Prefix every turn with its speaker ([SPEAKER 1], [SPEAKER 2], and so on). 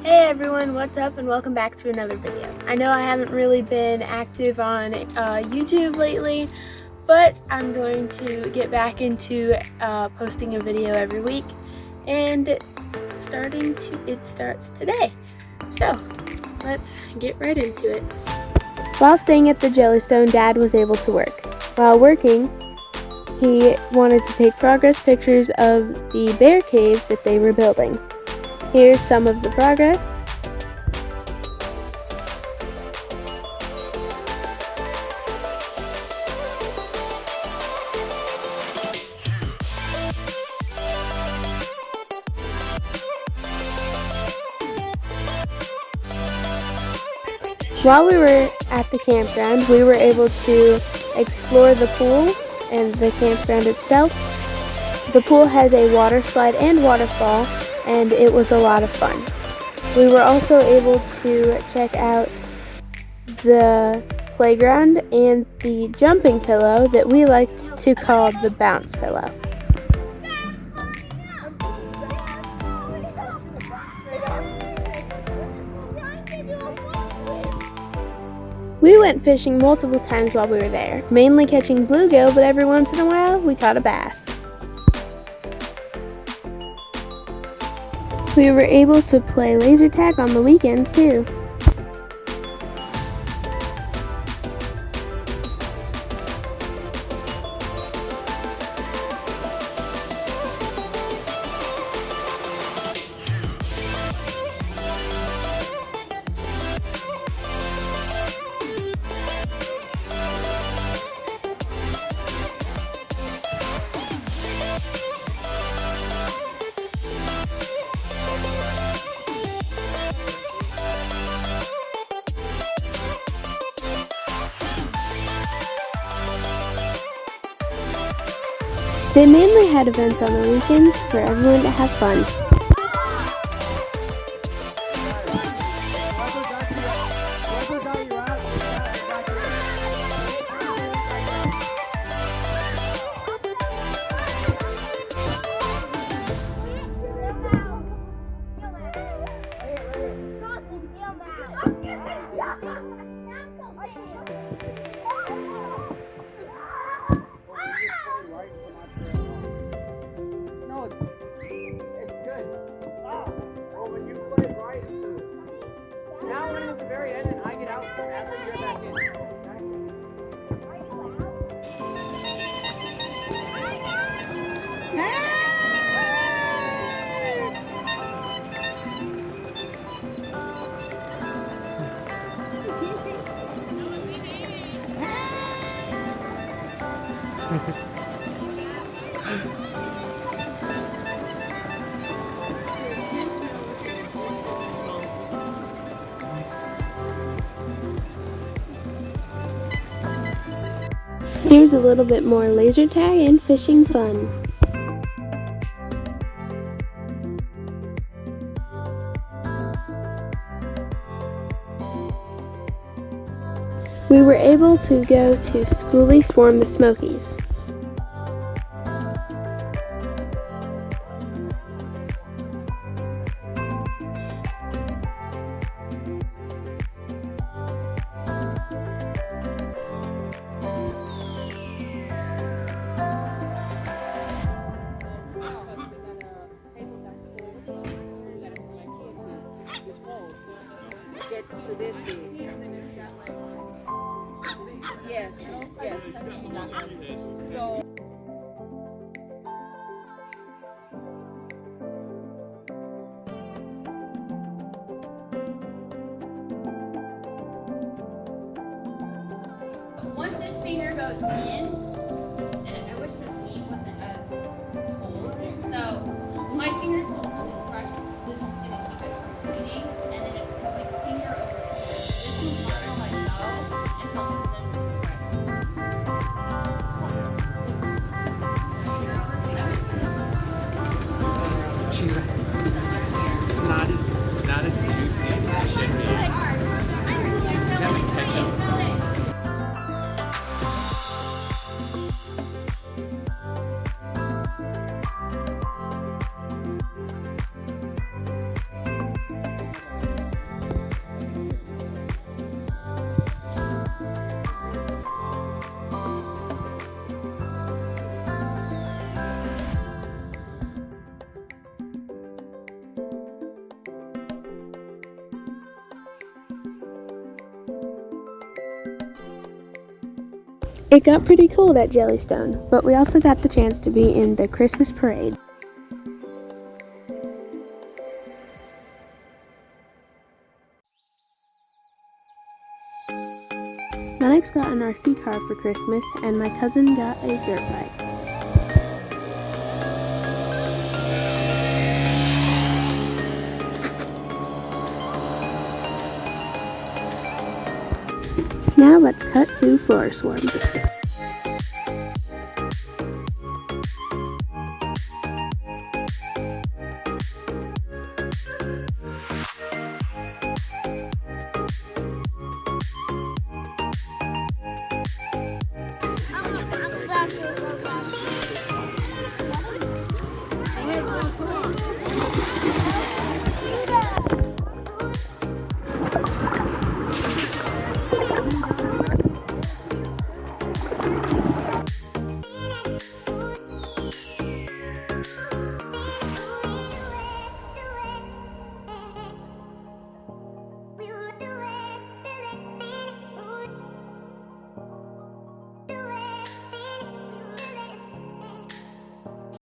[SPEAKER 1] Hey everyone, what's up and welcome back to another video. I know I haven't really been active on YouTube lately, but I'm going to get back into posting a video every week, and it starts today. So let's get right into it. While staying at the Jellystone, Dad was able to work. While working, he wanted to take progress pictures of the bear cave that they were building. Here's some of the progress. While we were at the campground, we were able to explore the pool and the campground itself. The pool has a water slide and waterfall, and it was a lot of fun. We were also able to check out the playground and the jumping pillow that we liked to call the bounce pillow. We went fishing multiple times while we were there, mainly catching bluegill, but every once in a while we caught a bass. We were able to play laser tag on the weekends too. They mainly had events on the weekends for everyone to have fun.
[SPEAKER 2] Now when it's the very end and I get out, after you're back in.
[SPEAKER 1] Here's a little bit more laser tag and fishing fun. We were able to go to Schoolie Swarm the Smokies.
[SPEAKER 2] Gets to this big. Yes, yes. So
[SPEAKER 3] once this finger goes in, and I wish this meat wasn't as cold, so my finger's still fully crushed. This is going to keep it from bleeding, and then it's like finger over finger. This one's not going to let go until this one's ready.
[SPEAKER 4] It's not as juicy as it should be. She has a ketchup.
[SPEAKER 1] It got pretty cold at Jellystone, but we also got the chance to be in the Christmas parade. Lennox got an RC car for Christmas, and my cousin got a dirt bike. Now let's cut to Floor Swarm.